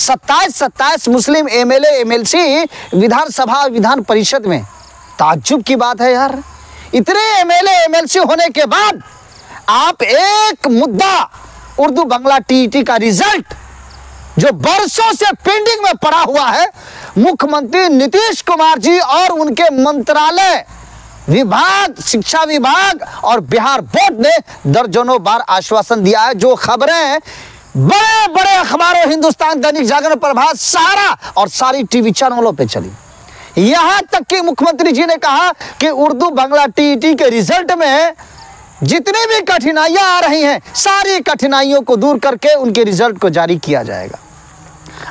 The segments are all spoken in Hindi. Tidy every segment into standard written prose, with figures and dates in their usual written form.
27 मुस्लिम एमएलए एमएलसी विधानसभा विधान परिषद में। ताज्जुब की बात है यार, इतने एमएलए एमएलसी होने के बाद आप एक मुद्दा उर्दू बांग्ला टीईटी का रिजल्ट जो बरसों से पेंडिंग में पड़ा हुआ है, मुख्यमंत्री नीतीश कुमार जी और उनके मंत्रालय विभाग, शिक्षा विभाग और बिहार बोर्ड ने दर्जनों बार आश्वासन दिया है। जो खबरें बड़े बड़े अखबारों, हिंदुस्तान दैनिक जागरण, प्रभात, सहारा और सारी टीवी चैनलों पे चली। यहां तक कि मुख्यमंत्री जी ने कहा कि उर्दू बांग्ला टीईटी के रिजल्ट में जितनी भी कठिनाइयां आ रही हैं, सारी कठिनाइयों को दूर करके उनके रिजल्ट को जारी किया जाएगा।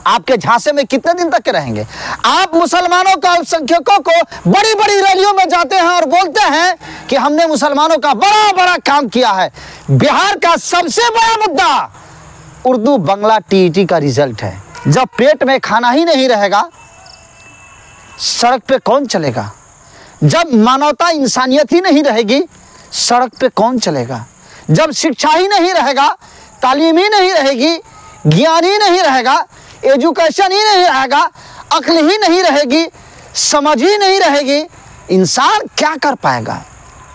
आपके झांसे में कितने दिन तक रहेंगे? आप मुसलमानों का, अल्पसंख्यकों को बड़ी बड़ी रैलियों में जाते हैं और बोलते हैं कि हमने मुसलमानों का बड़ा बड़ा काम किया है। बिहार का सबसे बड़ा मुद्दा उर्दू बांग्ला टीईटी का रिजल्ट है। जब पेट में खाना ही नहीं रहेगा, सड़क पे कौन चलेगा? जब मानवता, इंसानियत ही नहीं रहेगी, सड़क पे कौन चलेगा? जब शिक्षा ही नहीं रहेगा, तालीम ही नहीं रहेगी, ज्ञान ही नहीं रहेगा, एजुकेशन ही नहीं रहेगा, अक्ल ही नहीं रहेगी, समझ ही नहीं रहेगी, इंसान क्या कर पाएगा?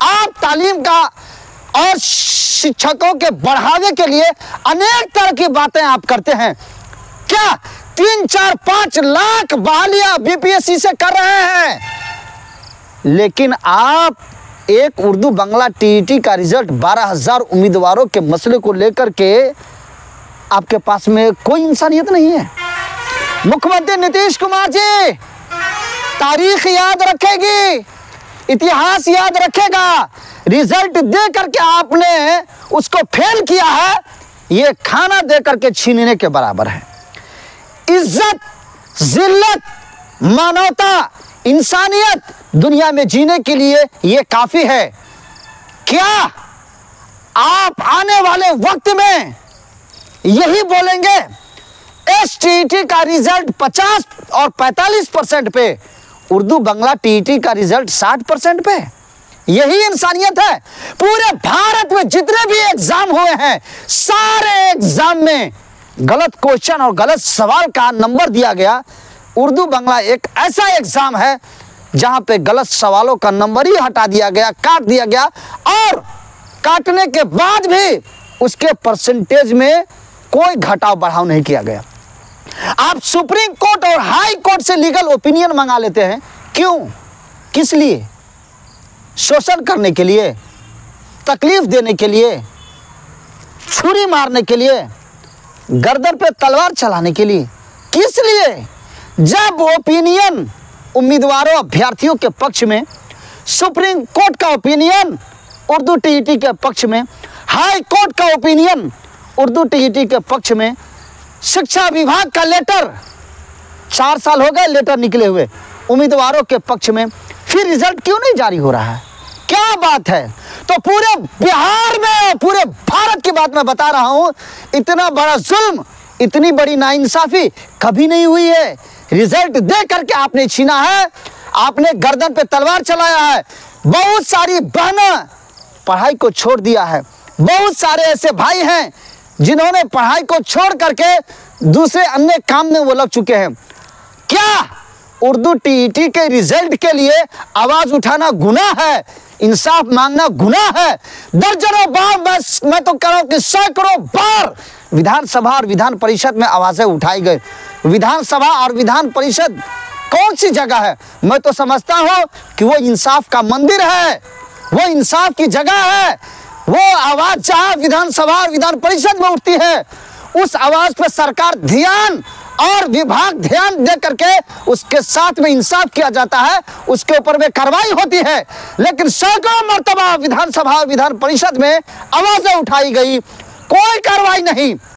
आप तालीम का और शिक्षकों के बढ़ावे के लिए अनेक तरह की बातें आप करते हैं। क्या 3, 4, 5 लाख बहालियां बीपीएससी से कर रहे हैं, लेकिन आप एक उर्दू बांग्ला टीईटी का रिजल्ट 12,000 उम्मीदवारों के मसले को लेकर के आपके पास में कोई इंसानियत नहीं है। मुख्यमंत्री नीतीश कुमार जी, तारीख याद रखेगी, इतिहास याद रखेगा। रिजल्ट दे करके आपने उसको फेल किया है, ये खाना दे करके छीनने के बराबर है। इज्जत, जिल्लत, मानवता, इंसानियत दुनिया में जीने के लिए ये काफी है। क्या आप आने वाले वक्त में यही बोलेंगे? एसटीईटी का रिजल्ट 50 और 45% पे, उर्दू बांग्ला टीईटी का रिजल्ट 60% पे। यही इंसानियत है। पूरे भारत में जितने भी एग्जाम हुए हैं, सारे एग्जाम में गलत क्वेश्चन और गलत सवाल का नंबर दिया गया। उर्दू बांग्ला एक ऐसा एग्जाम है जहां पे गलत सवालों का नंबर ही हटा दिया गया, काट दिया गया, और काटने के बाद भी उसके परसेंटेज में कोई घटाव बढ़ाव नहीं किया गया। आप सुप्रीम कोर्ट और हाई कोर्ट से लीगल ओपिनियन मंगा लेते हैं। क्यों? किस लिए? शोषण करने के लिए, तकलीफ देने के लिए, छुरी मारने के लिए, गर्दन पे तलवार चलाने के लिए? किस लिए? जब ओपिनियन उम्मीदवारों, अभ्यर्थियों के पक्ष में, सुप्रीम कोर्ट का ओपिनियन उर्दू टीईटी के पक्ष में, हाई कोर्ट का ओपिनियन उर्दू टीईटी के पक्ष में, शिक्षा विभाग का लेटर, 4 साल हो गए लेटर निकले हुए उम्मीदवारों के पक्ष में, फिर रिजल्ट क्यों नहीं जारी हो रहा है? क्या बात है? तो पूरे बिहार में, पूरे भारत की बात मैं बता रहा हूं, इतना बड़ा जुल्म, इतनी बड़ी नाइंसाफी कभी नहीं हुई है। रिजल्ट दे करके आपने छीना है, आपने गर्दन पे तलवार चलाया है। बहुत सारी बहनें पढ़ाई को छोड़ दिया है। बहुत सारे ऐसे भाई हैं जिन्होंने पढ़ाई को छोड़ करके दूसरे अन्य काम में वो लग चुके हैं। क्या उर्दू टीईटी के रिजल्ट के लिए आवाज उठाना गुनाह है? इंसाफ मांगना गुनाह है? दर्जनों बार, मैं तो कह रहा हूं कि सैकड़ों बार विधानसभा और विधान परिषद में आवाजें उठाई गई। विधानसभा और विधान परिषद कौन सी जगह है? मैं तो समझता हूं कि वो इंसाफ का मंदिर है, वो इंसाफ की जगह है। वो आवाज जहां विधानसभा और विधान परिषद में उठती है, उस आवाज पर सरकार ध्यान और विभाग ध्यान दे करके उसके साथ में इंसाफ किया जाता है, उसके ऊपर में कार्रवाई होती है। लेकिन सैकड़ों मर्तबा विधानसभा और विधान परिषद में आवाजें उठाई गई, कोई कार्रवाई नहीं।